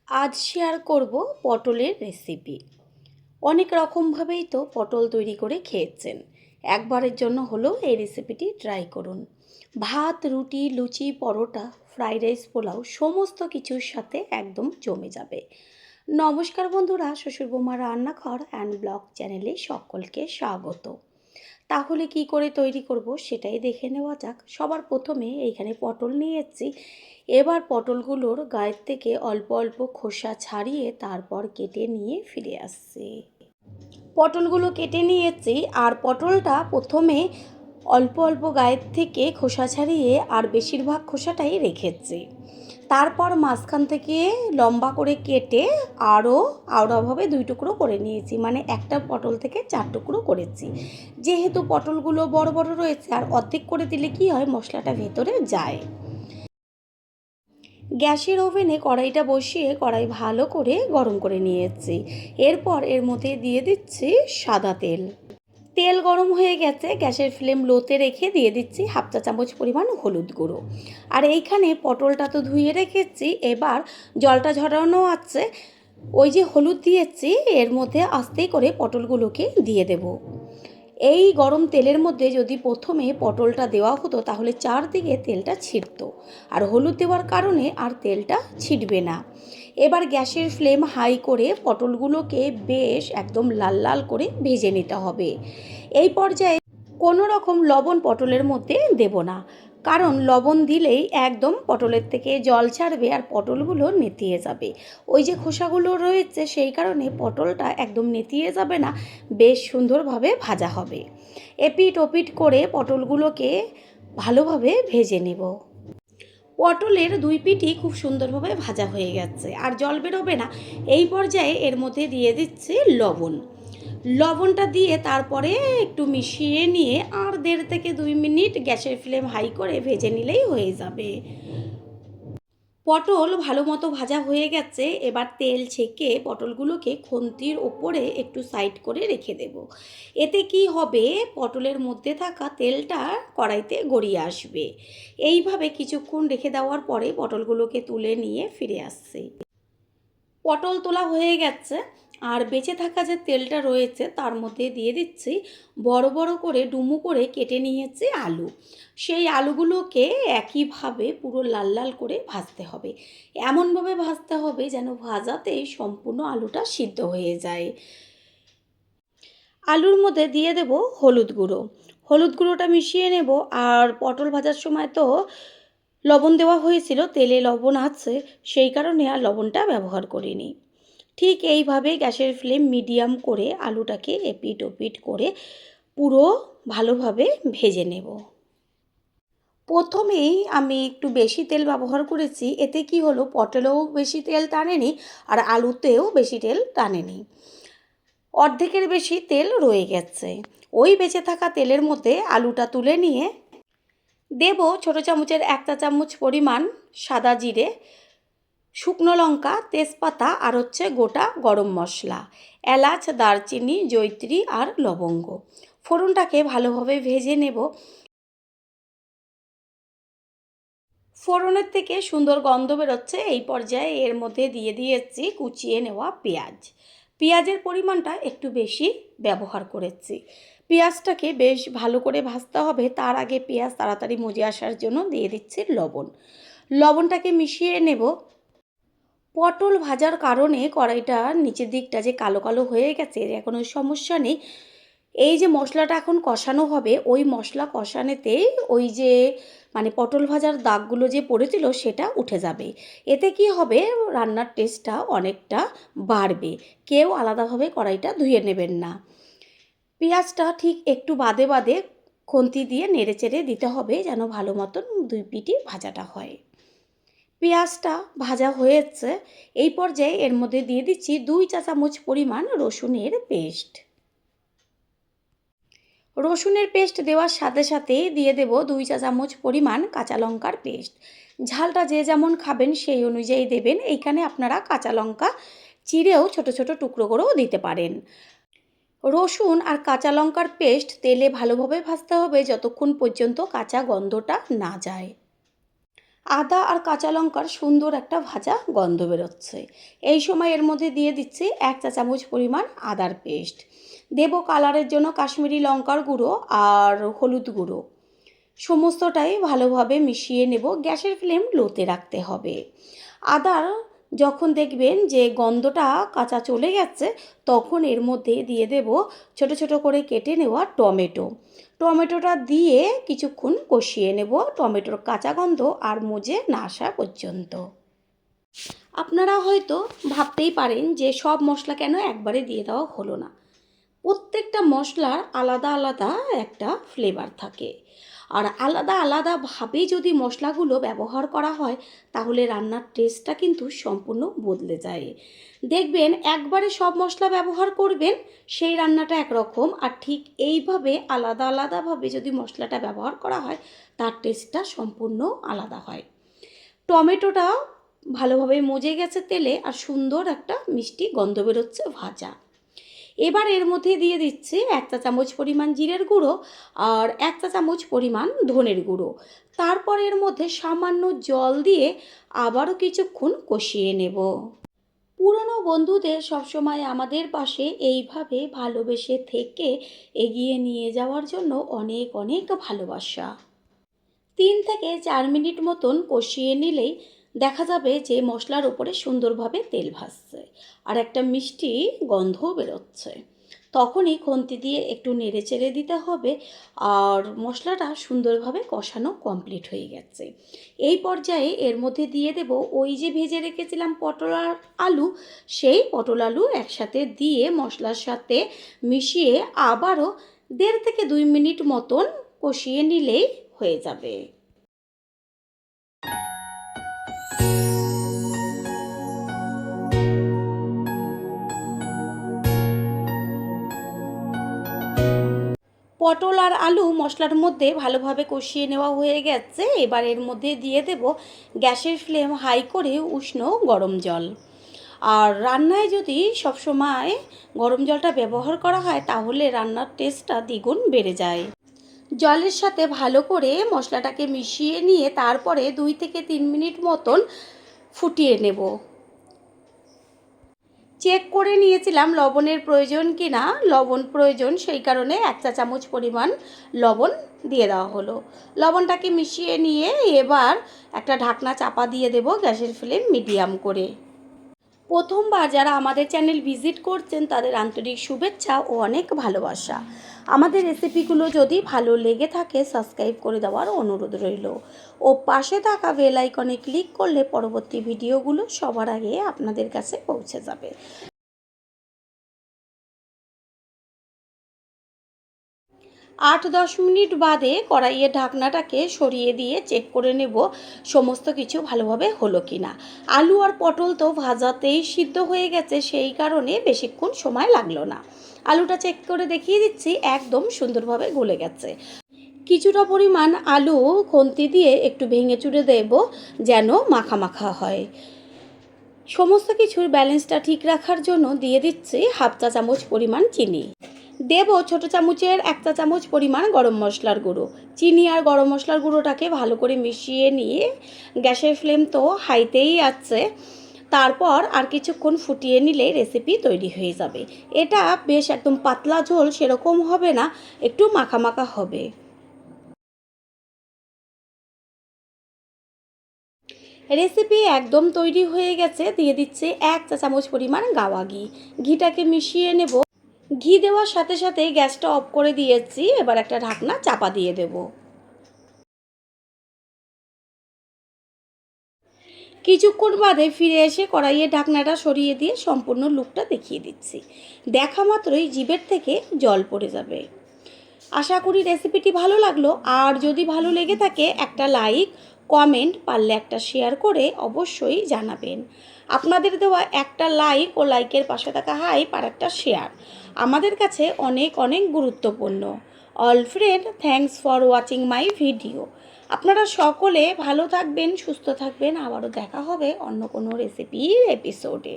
আজ শেয়ার করব পটলের রেসিপি। অনেক রকমভাবেই তো পটল তৈরি করে খেয়েছেন। একবারের জন্য হলেও এই রেসিপিটি ট্রাই করুন। ভাত, রুটি, লুচি, পরোটা, ফ্রাইড রাইস, পোলাও সমস্ত কিছুর সাথে একদম জমে যাবে। নমস্কার বন্ধুরা, শ্বশুর বৌমা রান্নাঘর অ্যান্ড ব্লগ চ্যানেলে সকলকে স্বাগত। তাহলে কি করে তৈরি করব সেটাই দেখে নেওয়া যাক। সবার প্রথমে এইখানে পটল নিয়ে এসেছি। এবার পটলগুলোর গায়ের থেকে অল্প অল্প খোসা ছাড়িয়ে তারপর কেটে নিয়ে ফিরে আসছি। পটলগুলো কেটে নিয়েছি আর পটলটা প্রথমে অল্প অল্প গায়ের থেকে খোসা ছাড়িয়ে আর বেশিরভাগ খোসাটাই রেখেছি। তারপর মাঝখান থেকে লম্বা করে কেটে আরও আওড়াভাবে 2 টুকরো করে নিয়েছি, মানে একটা পটল থেকে 4 টুকরো করেছি। যেহেতু পটলগুলো বড় বড় রয়েছে আর অর্ধেক করে দিলে কি হয়, মশলাটা ভেতরে যায়। গ্যাসের ওভেনে কড়াইটা বসিয়ে কড়াই ভালো করে গরম করে নিয়েছি। এরপর এর মধ্যে দিয়ে দিচ্ছি সাদা তেল। তেল গরম হয়ে গেছে, গ্যাসের ফ্লেম লোতে রেখে দিয়ে দিচ্ছি 1/2 চা চামচ পরিমাণ হলুদ গুঁড়ো। আর এইখানে পটলটা তো ধুয়ে রেখেছি, এবার জলটা ঝরানো আছে। ওই যে হলুদ দিয়েছি এর মধ্যে আস্তে করে পটলগুলোকে দিয়ে দেব। এই গরম তেলের মধ্যে যদি প্রথমে পটলটা দেওয়া হতো তাহলে চারদিকে তেলটা ছিটতো, আর হলুদ দেওয়ার কারণে আর তেলটা ছিটবে না। এবার গ্যাসের ফ্লেম হাই করে পটলগুলোকে বেশ একদম লাল লাল করে ভেজে নিতে হবে। এই পর্যায়ে কোনো রকম লবণ পটলের মধ্যে দেব না, কারণ লবণ দিলেই একদম পটলের থেকে জল ছাড়বে আর পটলগুলো নেতিয়ে যাবে। ওই যে খোসাগুলো রয়েছে সেই কারণে পটলটা একদম নেতিয়ে যাবে না, বেশ সুন্দরভাবে ভাজা হবে। এপিট ওপিট করে পটলগুলোকে ভালোভাবে ভেজে নেব। পটলের 2 পিঠই খুব সুন্দরভাবে ভাজা হয়ে গেছে আর জল বেরোবে না। এই পর্যায়ে এর মধ্যে দিয়ে দিচ্ছি লবণ। লবণটা দিয়ে তারপরে একটু মিশিয়ে নিয়ে আর 1.5 থেকে 2 মিনিট গ্যাসের ফ্লেম হাই করে ভেজে নিলেই হয়ে যাবে। পটল ভালো মতো ভাজা হয়ে গেছে, এবার তেল ছেঁকে পটলগুলোকে খুন্তির ওপরে একটু সাইড করে রেখে দেব। এতে কি হবে, পটলের মধ্যে থাকা তেলটা কড়াইতে গড়িয়ে আসবে। এইভাবে কিছুক্ষণ রেখে দেওয়ার পরে পটলগুলোকে তুলে নিয়ে ফিরে আসছি। পটল তোলা হয়ে গেছে আর বেঁচে থাকা যে তেলটা রয়েছে তার মধ্যে দিয়ে দিচ্ছি বড় বড় করে ডুমু করে কেটে নিয়েছি আলু। সেই আলুগুলোকে একইভাবে পুরো লাল লাল করে ভাজতে হবে। এমনভাবে ভাজতে হবে যেন ভাজাতেই সম্পূর্ণ আলুটা সিদ্ধ হয়ে যায়। আলুর মধ্যে দিয়ে দেব হলুদ গুঁড়ো। হলুদ গুঁড়োটা মিশিয়ে নেব। আর পটল ভাজার সময় তো লবণ দেওয়া হয়েছিল, তেলে লবণ আছে, সেই কারণে আর লবণটা ব্যবহার করিনি। ঠিক এইভাবে গ্যাসের ফ্লেম মিডিয়াম করে আলুটাকে এপিট ওপিট করে পুরো ভালোভাবে ভেজে নেব। প্রথমেই আমি একটু বেশি তেল ব্যবহার করেছি, এতে কি হলো, পটলেও বেশি তেল টানেনি আর আলুতেও বেশি তেল টানেনি। অর্ধেকের বেশি তেল রয়ে গেছে। ওই বেঁচে থাকা তেলের মধ্যে আলুটা তুলে নিয়ে দেব ছোটো চামচের 1 চা চামচ পরিমাণ সাদা জিরে, শুকনো লঙ্কা, তেজপাতা আর হচ্ছে গোটা গরম মশলা, এলাচ, দারচিনি, জয়িত্রী আর লবঙ্গ। ফোড়নটাকে ভালোভাবে ভেজে নেব। ফোড়নের থেকে সুন্দর গন্ধ বেরোচ্ছে, এই পর্যায়ে এর মধ্যে দিয়ে দিয়েছি কুচিয়ে নেওয়া পেঁয়াজ। পেঁয়াজের পরিমাণটা একটু বেশি ব্যবহার করেছি। পেঁয়াজটাকে বেশ ভালো করে ভাজতে হবে, তার আগে পেঁয়াজ তাড়াতাড়ি মজে আসার জন্য দিয়ে দিচ্ছি লবণ। লবণটাকে মিশিয়ে নেব। পটল ভাজার কারণে কড়াইটার নিচের দিকটা যে কালো কালো হয়ে গেছে এর কোনো সমস্যা নেই। এই যে মশলাটা এখন কষানো হবে, ওই মশলা কষানোতেই ওই যে মানে পটল ভাজার দাগগুলো যে পড়েছিল সেটা উঠে যাবে। এতে কি হবে, রান্নার টেস্টটা অনেকটা বাড়বে। কেউ আলাদাভাবে কড়াইটা ধুয়ে নেবেন না। পেঁয়াজটা ঠিক একটু বাদে বাদে খুন্তি দিয়ে নেড়ে চেড়ে দিতে হবে যেন ভালো মতন 2 পিঠই ভাজাটা হয়। পেঁয়াজটা ভাজা হয়েছে, এই পর্যায়ে এর মধ্যে দিয়ে দিচ্ছি 2 চা চামচ পরিমাণ রসুনের পেস্ট। রসুনের পেস্ট দেওয়ার সাথে সাথে দিয়ে দেব 2 চা চামচ পরিমাণ কাঁচা লঙ্কার পেস্ট। ঝালটা যে যেমন খাবেন সেই অনুযায়ী দেবেন। এইখানে আপনারা কাঁচা লঙ্কা চিরেও ছোট ছোট টুকরো করেও দিতে পারেন। রসুন আর কাঁচা লঙ্কার পেস্ট তেলে ভালোভাবে ভাজতে হবে যতক্ষণ পর্যন্ত কাঁচা গন্ধটা না যায়। আদা আর কাঁচা লঙ্কার সুন্দর একটা ভাজা গন্ধ বেরোচ্ছে। এই সময় এর মধ্যে দিয়ে দিচ্ছি 1 চা চামচ পরিমাণ আদার পেস্ট। দেব কালারের জন্য কাশ্মীরি লঙ্কার গুঁড়ো আর হলুদ গুঁড়ো। সমস্তটাই ভালোভাবে মিশিয়ে নেব। গ্যাসের ফ্লেম লোতে রাখতে হবে। আদার যখন দেখবেন যে গন্ধটা কাঁচা চলে গেছে, তখন এর মধ্যে দিয়ে দেব ছোট ছোট করে কেটে নেওয়া টমেটো। টমেটোটা দিয়ে কিছুক্ষণ কষিয়ে নেব, টমেটোর কাঁচা গন্ধ আর মজে না আসা পর্যন্ত। আপনারা হয়তো ভাবতেই পারেন যে সব মশলা কেন একবারে দিয়ে দেওয়া হলো না। প্রত্যেকটা মশলার আলাদা আলাদা একটা ফ্লেভার থাকে, আর আলাদা আলাদাভাবে যদি মশলাগুলো ব্যবহার করা হয় তাহলে রান্নার টেস্টটা কিন্তু সম্পূর্ণ বদলে যায়। দেখবেন একবারে সব মশলা ব্যবহার করবেন, সেই রান্নাটা একরকম, আর ঠিক এইভাবে আলাদা আলাদাভাবে যদি মশলাটা ব্যবহার করা হয় তার টেস্টটা সম্পূর্ণ আলাদা হয়। টমেটোটা ভালোভাবে মজে গেছে তেলে, আর সুন্দর একটা মিষ্টি গন্ধ বেরোচ্ছে ভাজা। এবার এর মধ্যে দিয়ে দিচ্ছি 1 চা চামচ পরিমাণ জিরের গুঁড়ো আর 1 চা চামচ পরিমাণ ধনের গুঁড়ো। তারপর এর মধ্যে সামান্য জল দিয়ে আবারও কিছুক্ষণ কষিয়ে নেব। পুরনো বন্ধুদের সবসময় আমাদের পাশে এইভাবে ভালোবেসে থেকে এগিয়ে নিয়ে যাওয়ার জন্য অনেক অনেক ভালোবাসা। 3 থেকে 4 মিনিট মতন কষিয়ে নিলেই দেখা যাবে যে মশলার উপরে সুন্দরভাবে তেল ভাসছে আর একটা মিষ্টি গন্ধও বেরোচ্ছে। তখনই খুন্তি দিয়ে একটু নেড়ে চেড়ে দিতে হবে, আর মশলাটা সুন্দরভাবে কষানো কমপ্লিট হয়ে গেছে। এই পর্যায়ে এর মধ্যে দিয়ে দেব ওই যে ভেজে রেখেছিলাম পটল আর আলু, সেই পটল আলু একসাথে দিয়ে মশলার সাথে মিশিয়ে আবারও 1.5 থেকে 2 মিনিট মতন কষিয়ে নিলেই হয়ে যাবে। পটল আর আলু মশলার মধ্যে ভালোভাবে কষিয়ে নেওয়া হয়ে গেছে। এবার এর মধ্যে দিয়ে দেব গ্যাসের ফ্লেম হাই করে উষ্ণ গরম জল। আর রান্নায় যদি সবসময় গরম জলটা ব্যবহার করা হয় তাহলে রান্নার টেস্টটা দ্বিগুণ বেড়ে যায়। জলের সাথে ভালো করে মশলাটাকে মিশিয়ে নিয়ে তারপরে 2 থেকে 3 মিনিট মতন ফুটিয়ে নেব। চেক করে নিয়েছিলাম লবণের প্রয়োজন কি না। লবণ প্রয়োজন, সেই কারণে 1 চা চামচ পরিমাণ লবণ দিয়ে দেওয়া হলো। লবণটাকে মিশিয়ে নিয়ে এবার একটা ঢাকনা চাপা দিয়ে দেব গ্যাসের ফ্লেম মিডিয়াম করে। প্রথমবার যারা আমাদের চ্যানেল ভিজিট করছেন তাদের আন্তরিক শুভেচ্ছা ও অনেক ভালোবাসা। আমাদের রেসিপিগুলো যদি ভালো লেগে থাকে সাবস্ক্রাইব করে দেওয়ার অনুরোধ রইল, ও পাশে থাকা বেল আইকনে ক্লিক করলে পরবর্তী ভিডিওগুলো সবার আগে আপনাদের কাছে পৌঁছে যাবে। 8-10 মিনিট বাদে কড়াইয়ের ঢাকনাটাকে সরিয়ে দিয়ে চেক করে নেব সমস্ত কিছু ভালোভাবে হলো কি না। আলু আর পটল তো ভাজাতেই সিদ্ধ হয়ে গেছে, সেই কারণে বেশিক্ষণ সময় লাগলো না। আলুটা চেক করে দেখিয়ে দিচ্ছি, একদম সুন্দরভাবে গলে গেছে। কিছুটা পরিমাণ আলু খুন্তি দিয়ে একটু ভেঙে চুড়ে দেব যেন মাখা মাখা হয়। সমস্ত কিছুর ব্যালেন্সটা ঠিক রাখার জন্য দিয়ে দিচ্ছি 1/2 চা চামচ পরিমাণ চিনি। দেব ছোট চামচের 1 চা চামচ পরিমাণ গরম মশলার গুঁড়ো। চিনি আর গরম মশলার গুঁড়োটাকে ভালো করে মিশিয়ে নিয়ে গ্যাসের ফ্লেম তো হাইতেই আছে, তারপর আর কিছুক্ষণ ফুটিয়ে নিলে রেসিপি তৈরি হয়ে যাবে। এটা বেশ একদম পাতলা ঝোল সেরকম হবে না, একটু মাখা মাখা হবে। রেসিপি একদম তৈরি হয়ে গেছে। দিয়ে দিচ্ছি 1 চা চামচ পরিমাণ গাওয়া ঘি। ঘিটাকে মিশিয়ে নেব। ঘি দেওয়ার সাথে সাথেই গ্যাসটা অফ করে দিয়েছি। এবার একটা ঢাকনা চাপা দিয়ে দেব। কিছুক্ষণ বাদে ফিরে এসে কড়াইয়ের ঢাকনাটা সরিয়ে দিয়ে সম্পূর্ণ লুকটা দেখিয়ে দিচ্ছি। দেখা মাত্রই জিভের থেকে জল পড়ে যাবে। আশা করি রেসিপিটি ভালো লাগলো, আর যদি ভালো লেগে থাকে একটা লাইক, কমেন্ট, পারলে একটা শেয়ার করে অবশ্যই জানাবেন। আপনাদের দেওয়া একটা লাইক ও লাইকের পাশে থাকা হাইপ আর একটা শেয়ার আমাদের কাছে অনেক অনেক গুরুত্বপূর্ণ। All friend, thanks for watching my video. আপনারা সকলে ভালো থাকবেন, সুস্থ থাকবেন। আবারও দেখা হবে অন্য কোনো রেসিপির এপিসোডে।